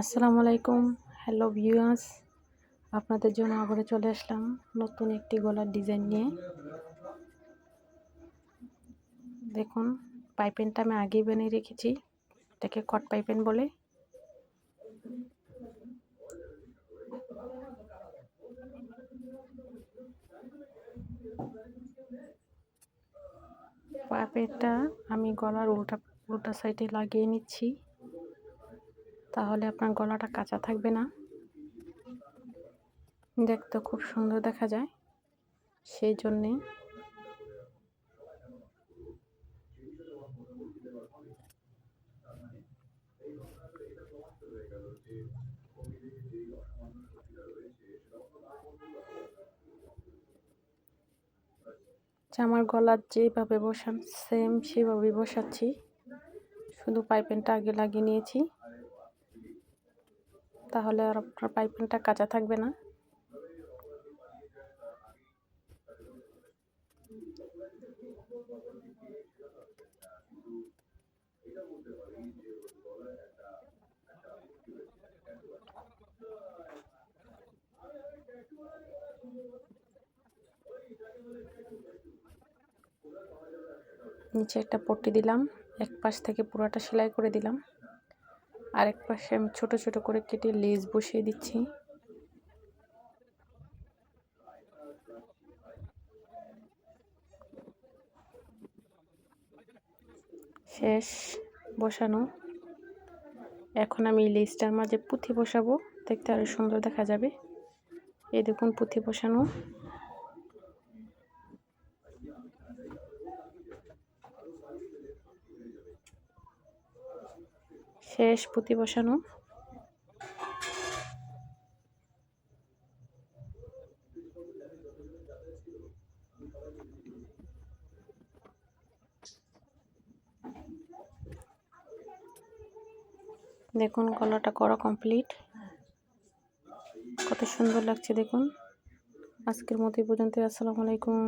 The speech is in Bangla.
আসসালামু আলাইকুম। হ্যালো ভিউয়ার্স, আপনাদের জন্য আবারও চলে আসলাম নতুন একটি গলার ডিজাইন নিয়ে। দেখুন, পাইপিংটা আমি আগেই বানিয়ে রেখেছি। এটাকে কট পাইপিং বলে। পাইপিংটা আমি গলার উল্টা সাইডে লাগিয়ে নিচ্ছি, তাহলে আপনার গলাটা কাঁচা থাকবে না, দেখতে খুব সুন্দর দেখা যায়। সেই জন্যে আমার গলা যেভাবে বসান সেম সেভাবে বসাচ্ছি, শুধু পাইপিংটা আগে লাগিয়ে নিয়েছি, তাহলে আর আপনার পাইপিংটা কাঁচা থাকবে না। নিচে একটা পট্টি দিলাম, এক পাশ থেকে পুরোটা সেলাই করে দিলাম, আরেক পাশে আমি ছোট ছোট করে কেটে লেস বসিয়ে দিচ্ছি। শেষ বসানো। এখন আমি লেসটার মাঝে পুঁথি বসাবো, দেখতে আরো সুন্দর দেখা যাবে। এই দেখুন পুঁথি বসানো। শেষ পুঁথি বসানো। দেখুন গলাটা করা কমপ্লিট, কত সুন্দর লাগছে দেখুন। আজকের মতো এই পর্যন্ত। আসসালামু আলাইকুম।